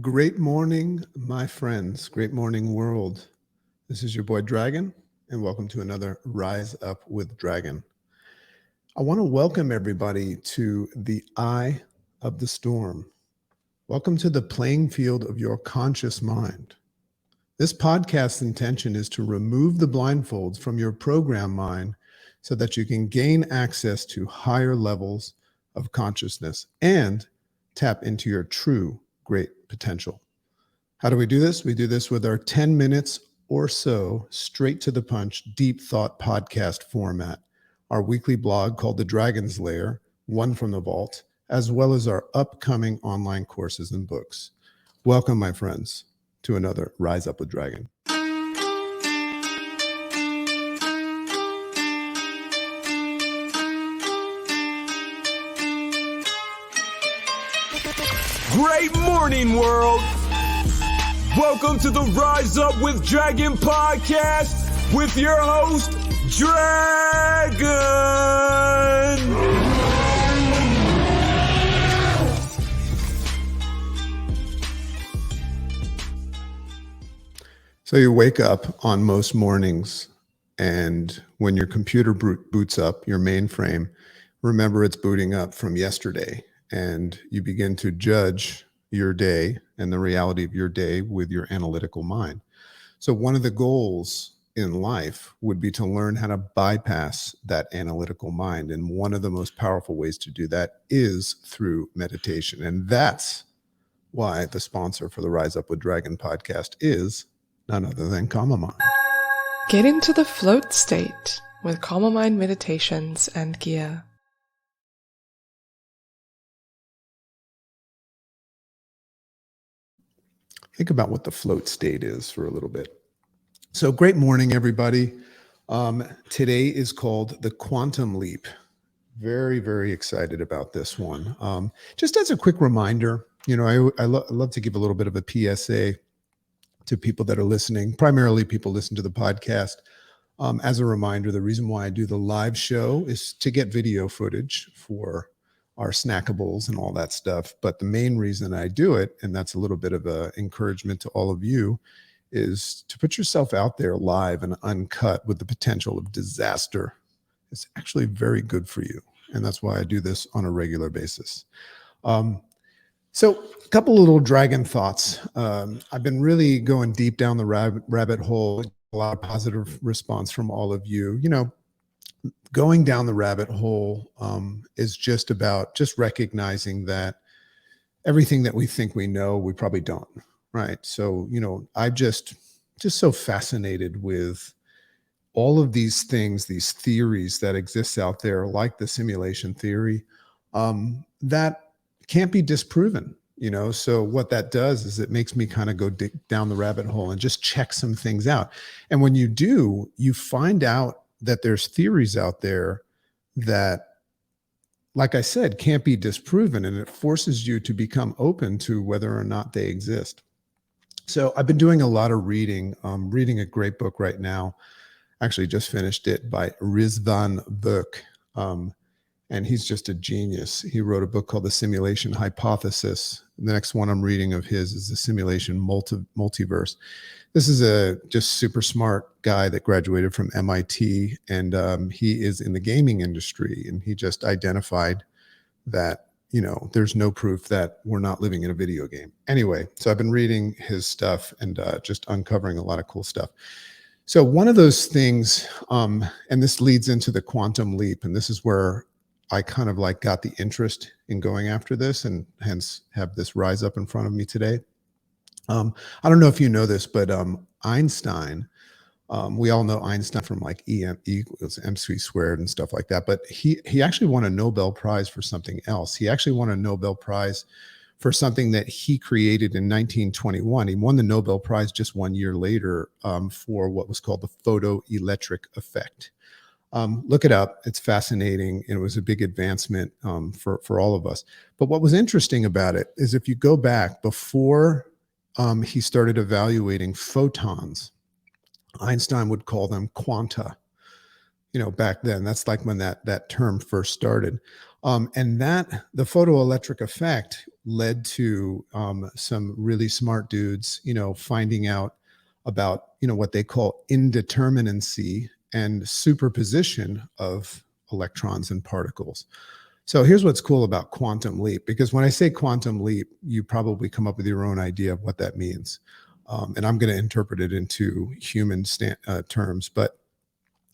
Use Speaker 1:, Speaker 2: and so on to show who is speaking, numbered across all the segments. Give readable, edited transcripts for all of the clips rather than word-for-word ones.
Speaker 1: Great morning, my friends. Great morning, world. This is your boy Dragon, and welcome to another Rise Up with Dragon. I want to welcome everybody to the eye of the storm. Welcome to the playing field of your conscious mind. This podcast's intention is to remove the blindfolds from your program mind so that you can gain access to higher levels of consciousness and tap into your true great potential. How do we do this? We do this with our 10 minutes or so, straight to the punch, deep thought podcast format, our weekly blog called The Dragon's Lair, One from the Vault, as well as our upcoming online courses and books. Welcome, my friends, to another Rise Up with Dragon.
Speaker 2: Great morning, world! Welcome to the Rise Up with Dragon podcast with your host, Dragon!
Speaker 1: So you wake up on most mornings, and when your computer boots up, your mainframe, remember it's booting up from yesterday, and you begin to judge your day and the reality of your day with your analytical mind. So one of the goals in life would be to learn how to bypass that analytical mind. And one of the most powerful ways to do that is through meditation. And that's why the sponsor for the Rise Up with Dragon podcast is none other than Calm Mind.
Speaker 3: Get into the float state with Calm Mind meditations and gear.
Speaker 1: Think about what the float state is for a little bit. So great morning, everybody. Today is called the Quantum Leap. Very, very excited about this one. Just as a quick reminder, I love to give a little bit of a PSA to people that are listening. Primarily people listen to the podcast. As a reminder, the reason why I do the live show is to get video footage for our snackables and all that stuff. But the main reason I do it, and that's a little bit of an encouragement to all of you, is to put yourself out there live and uncut with the potential of disaster. It's actually very good for you. And that's why I do this on a regular basis. So a couple little dragon thoughts. I've been really going deep down the rabbit hole, a lot of positive response from all of you. Going down the rabbit hole is just about just recognizing that everything that we think we know, we probably don't, right? So, I'm just so fascinated with all of these things, these theories that exist out there, like the simulation theory, that can't be disproven. So what that does is it makes me kind of go down the rabbit hole and just check some things out. And when you do, you find out that there's theories out there that, like I said, can't be disproven, and it forces you to become open to whether or not they exist. So I've been doing a lot of reading. Reading a great book right now. Actually just finished it by Rizvan Burke. And he's just a genius. He wrote a book called The Simulation Hypothesis. The next one I'm reading of his is The Simulation Multiverse. This is a just super smart guy that graduated from MIT, and he is in the gaming industry. And he just identified that, there's no proof that we're not living in a video game. Anyway, so I've been reading his stuff and just uncovering a lot of cool stuff. So one of those things, and this leads into the quantum leap, and this is where I kind of got the interest in going after this, and hence have this rise up in front of me today. I don't know if you know this, but Einstein, we all know Einstein from E equals mc squared and stuff like that. But he actually won a Nobel Prize for something else. He actually won a Nobel Prize for something that he created in 1921. He won the Nobel Prize just 1 year later for what was called the photoelectric effect. Look it up. It's fascinating. And it was a big advancement for all of us. But what was interesting about it is if you go back before he started evaluating photons, Einstein would call them quanta. Back then, that's like when that term first started. And that the photoelectric effect led to some really smart dudes, finding out about, what they call indeterminacy and superposition of electrons and particles. So here's what's cool about quantum leap, because when I say quantum leap, you probably come up with your own idea of what that means. And I'm going to interpret it into human terms. But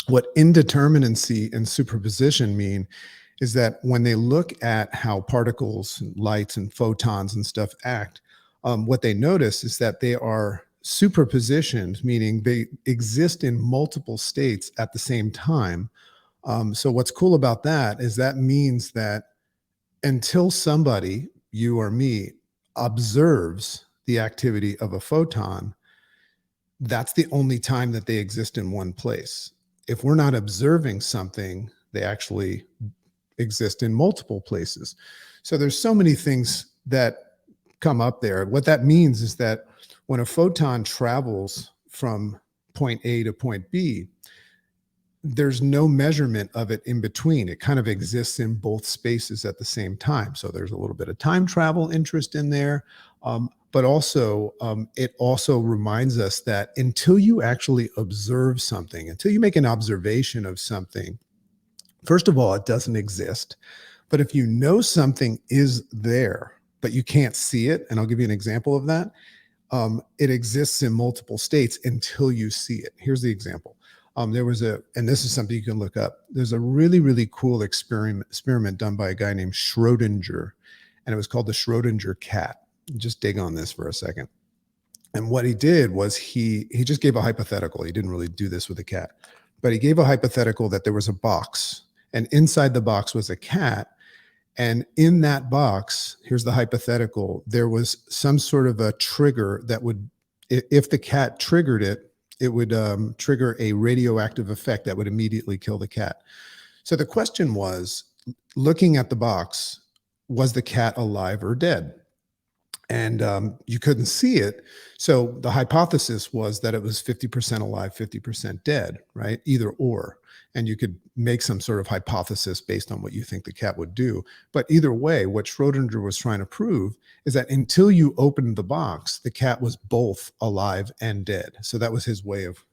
Speaker 1: what indeterminacy and superposition mean is that when they look at how particles, and lights, and photons and stuff act, what they notice is that they are superpositioned, meaning they exist in multiple states at the same time. So what's cool about that is that means that until somebody, you or me, observes the activity of a photon, that's the only time that they exist in one place. If we're not observing something, they actually exist in multiple places. So there's so many things that come up there. What that means is that when a photon travels from point A to point B, there's no measurement of it in between. It kind of exists in both spaces at the same time. So there's a little bit of time travel interest in there. But also, it also reminds us that until you actually observe something, until you make an observation of something, first of all, it doesn't exist. But if you know something is there, but you can't see it, and I'll give you an example of that, it exists in multiple states until you see it. Here's the example. There was and this is something you can look up. There's a really, really cool experiment done by a guy named Schrodinger, and it was called the Schrodinger cat. Just dig on this for a second. And what he did was he just gave a hypothetical. He didn't really do this with a cat, but he gave a hypothetical that there was a box, and inside the box was a cat. And in that box, here's the hypothetical, there was some sort of a trigger that would, if the cat triggered it, it would trigger a radioactive effect that would immediately kill the cat. So the question was, looking at the box, was the cat alive or dead? And you couldn't see it. So the hypothesis was that it was 50% alive, 50% dead, right? Either or. And you could make some sort of hypothesis based on what you think the cat would do. But either way, what Schrodinger was trying to prove is that until you opened the box, the cat was both alive and dead. So that was his way of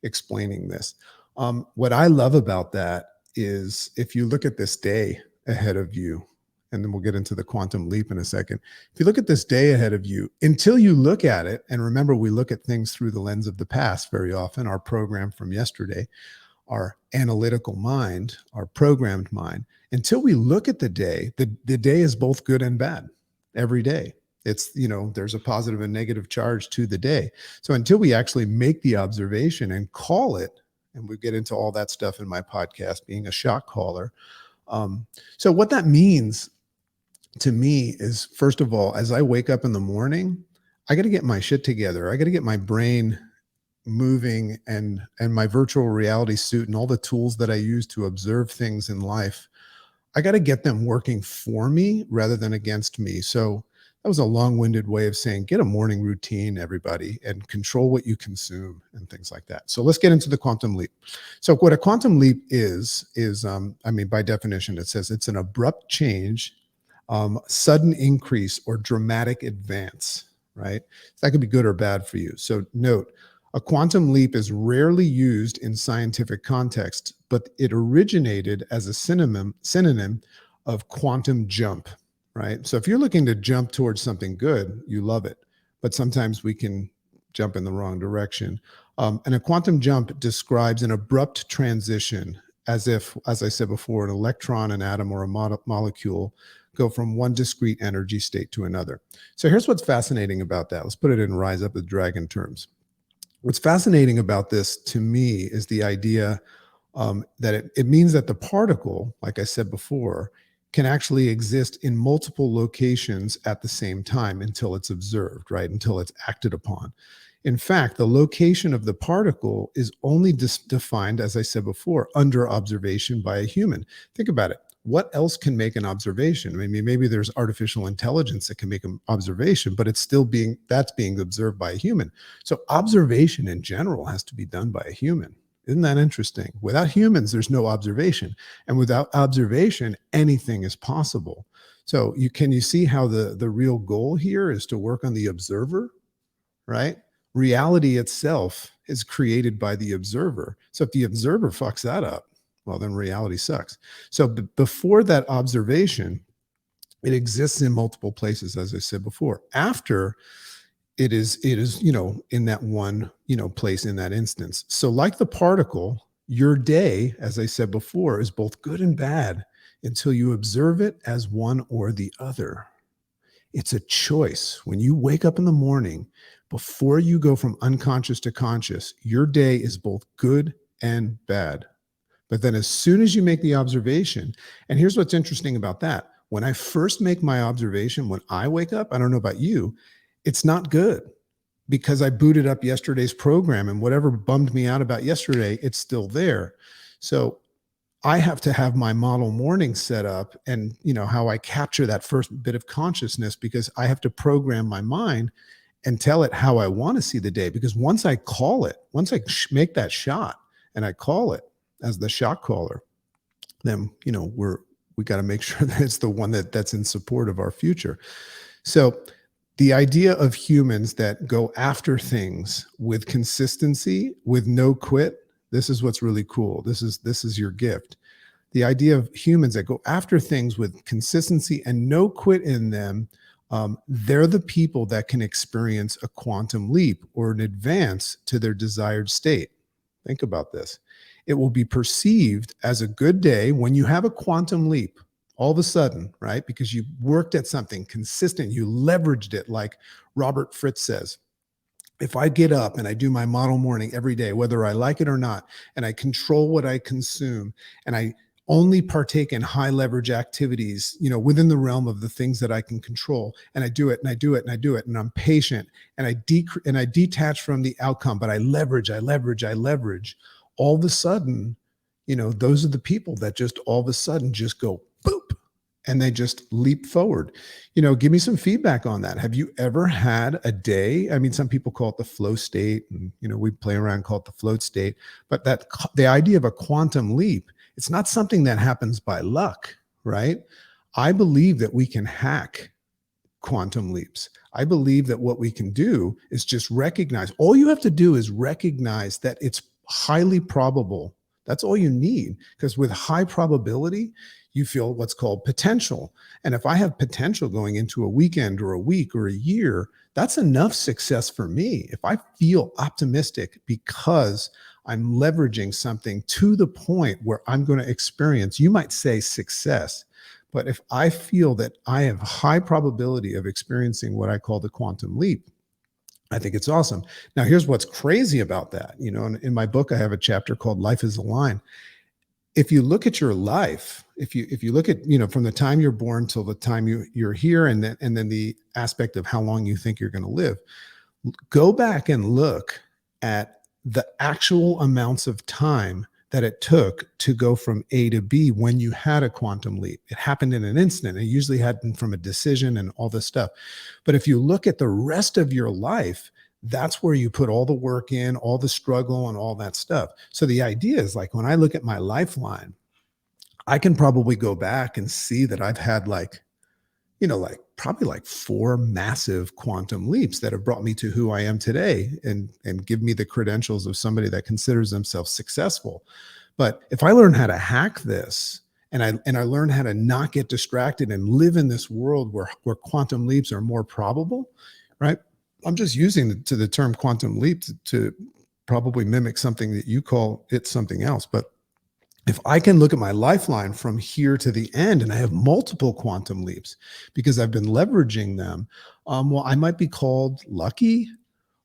Speaker 1: explaining this. What I love about that is if you look at this day ahead of you, and then we'll get into the quantum leap in a second. If you look at this day ahead of you, until you look at it, and remember, we look at things through the lens of the past very often, our program from yesterday, our analytical mind, our programmed mind, until we look at the day is both good and bad every day. It's, there's a positive and negative charge to the day. So until we actually make the observation and call it, and we get into all that stuff in my podcast, being a shot caller. So what that means to me is, first of all, as I wake up in the morning, I got to get my shit together. I got to get my brain moving and my virtual reality suit and all the tools that I use to observe things in life. I got to get them working for me rather than against me. So that was a long-winded way of saying, get a morning routine, everybody, and control what you consume and things like that. So let's get into the quantum leap. So what a quantum leap is by definition, it says it's an abrupt change, sudden increase, or dramatic advance, right? So that could be good or bad for you. So note, a quantum leap is rarely used in scientific context, but it originated as a synonym of quantum jump, right? So if you're looking to jump towards something good, you love it, but sometimes we can jump in the wrong direction. And a quantum jump describes an abrupt transition, as if, as I said before, an electron, an atom, or a molecule go from one discrete energy state to another. So here's what's fascinating about that. Let's put it in Rise Up the Dragon terms. What's fascinating about this to me is the idea that it means that the particle, like I said before, can actually exist in multiple locations at the same time until it's observed, right? Until it's acted upon. In fact, the location of the particle is only defined, as I said before, under observation by a human. Think about it. What else can make an observation? I mean, maybe there's artificial intelligence that can make an observation, but it's still being observed by a human. So observation in general has to be done by a human, Isn't that interesting? Without humans, there's no observation. And without observation, anything is possible. So can you see how the real goal here is to work on the observer, right? Reality itself is created by the observer. So if the observer fucks that up, well, then reality sucks. So before that observation, it exists in multiple places, as I said before. After it is, in that one, place in that instance. So like the particle, your day, as I said before, is both good and bad until you observe it as one or the other. It's a choice. When you wake up in the morning, before you go from unconscious to conscious, your day is both good and bad. But then as soon as you make the observation, and here's what's interesting about that. When I first make my observation, when I wake up, I don't know about you, it's not good because I booted up yesterday's program and whatever bummed me out about yesterday, it's still there. So I have to have my model morning set up and how I capture that first bit of consciousness, because I have to program my mind and tell it how I want to see the day. Because once I call it, once I make that shot and I call it as the shot caller, then we got to make sure that it's the one that's in support of our future. So the idea of humans that go after things with consistency, with no quit, this is what's really cool. This is your gift. The idea of humans that go after things with consistency and no quit in them, they're the people that can experience a quantum leap or an advance to their desired state. Think about this. It will be perceived as a good day when you have a quantum leap. All of a sudden, right? Because you worked at something consistent, you leveraged it, like Robert Fritz says. If I get up and I do my model morning every day, whether I like it or not, and I control what I consume, and I only partake in high leverage activities, within the realm of the things that I can control, and I do it and I do it and I do it, and I'm patient, and I detach from the outcome, but I leverage. All of a sudden, those are the people that just all of a sudden just go boop, and they just leap forward. Give me some feedback on that. Have you ever had a day? I mean, some people call it the flow state, and we play around and call it the float state. But the idea of a quantum leap, it's not something that happens by luck, right? I believe that we can hack quantum leaps. I believe that what we can do is just recognize. All you have to do is recognize that it's highly probable. That's all you need, because with high probability, you feel what's called potential. And if I have potential going into a weekend or a week or a year, that's enough success for me. If I feel optimistic because I'm leveraging something to the point where I'm going to experience, you might say, success. But if I feel that I have high probability of experiencing what I call the quantum leap, I think it's awesome. Now, here's what's crazy about that. In my book, I have a chapter called Life is a Line. If you look at your life, if you look at, from the time you're born till the time you're here, and then the aspect of how long you think you're going to live, go back and look at the actual amounts of time that it took to go from A to B when you had a quantum leap. It happened in an instant. It usually happened from a decision and all this stuff. But if you look at the rest of your life, that's where you put all the work in, all the struggle and all that stuff. So the idea is, like, when I look at my lifeline, I can probably go back and see that I've had probably 4 massive quantum leaps that have brought me to who I am today and give me the credentials of somebody that considers themselves successful. But if I learn how to hack this, and I learn how to not get distracted and live in this world where quantum leaps are more probable, right? I'm just using the term quantum leap to probably mimic something that you call it something else. But if I can look at my lifeline from here to the end, and I have multiple quantum leaps because I've been leveraging them, well, I might be called lucky,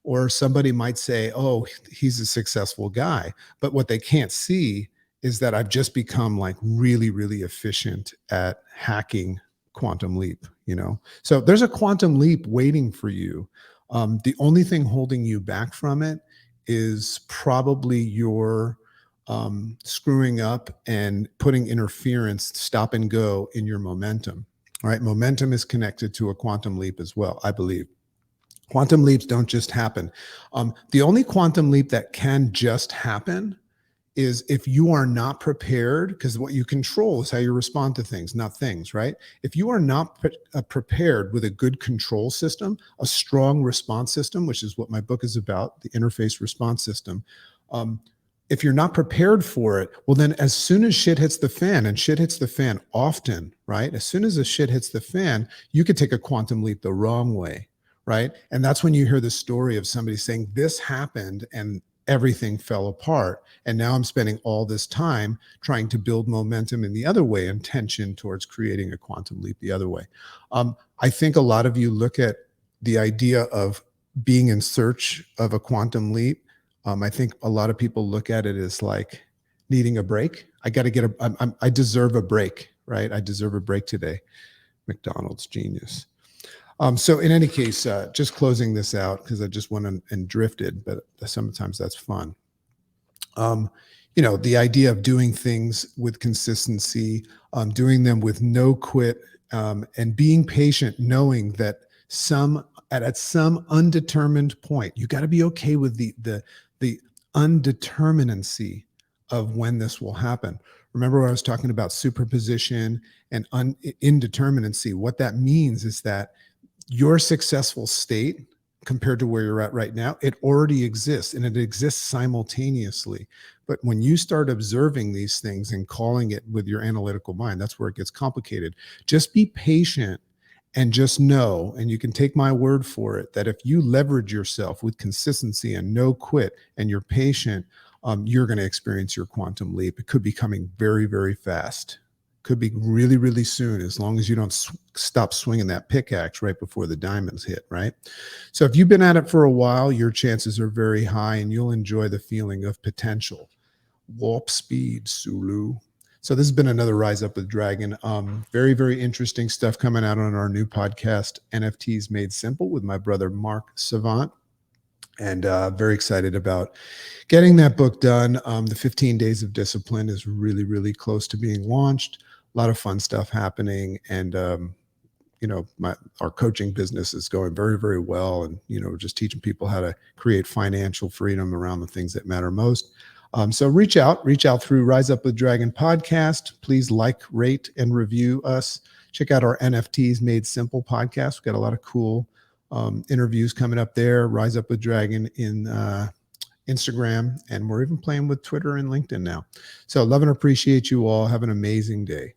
Speaker 1: or somebody might say, oh, he's a successful guy. But what they can't see is that I've just become really, really efficient at hacking quantum leap, So there's a quantum leap waiting for you. The only thing holding you back from it is probably your screwing up and putting interference, stop and go in your momentum. All right. Momentum is connected to a quantum leap as well, I believe. Quantum leaps don't just happen. The only quantum leap that can just happen is if you are not prepared, because what you control is how you respond to things, not things, right? If you are not prepared with a good control system, a strong response system, which is what my book is about, the interface response system, if you're not prepared for it, well, then as soon as shit hits the fan, and shit hits the fan often, right? As soon as the shit hits the fan, you could take a quantum leap the wrong way, right? And that's when you hear the story of somebody saying, this happened and everything fell apart. And now I'm spending all this time trying to build momentum in the other way and tension towards creating a quantum leap the other way. I think a lot of you look at the idea of being in search of a quantum leap. I think a lot of people look at it as like needing a break. I got to get I deserve a break, right? I deserve a break today. McDonald's, genius. So in any case, just closing this out because I just went and drifted, but sometimes that's fun. The idea of doing things with consistency, doing them with no quit, and being patient, knowing that at some undetermined point, you got to be okay with the undeterminacy of when this will happen. Remember when I was talking about superposition and indeterminacy? What that means is that your successful state compared to where you're at right now, it already exists and it exists simultaneously. But when you start observing these things and calling it with your analytical mind, that's where it gets complicated. Just be patient and just know, and you can take my word for it, that if you leverage yourself with consistency and no quit and you're patient, you're going to experience your quantum leap. It could be coming very, very fast. Could be really, really soon, as long as you don't stop swinging that pickaxe right before the diamonds hit, right? So if you've been at it for a while, your chances are very high and you'll enjoy the feeling of potential. Warp speed, Sulu. So this has been another Rise Up with Dragon. Very, very interesting stuff coming out on our new podcast, NFTs Made Simple, with my brother, Mark Savant. And very excited about getting that book done. The 15 Days of Discipline is really, really close to being launched. A lot of fun stuff happening. And, our coaching business is going very, very well. And, just teaching people how to create financial freedom around the things that matter most. So reach out through Rise Up with Dragon podcast. Please like, rate, and review us. Check out our NFTs Made Simple podcast. We've got a lot of cool interviews coming up there. Rise Up with Dragon in Instagram, and we're even playing with Twitter and LinkedIn now. So love and appreciate you all. Have an amazing day.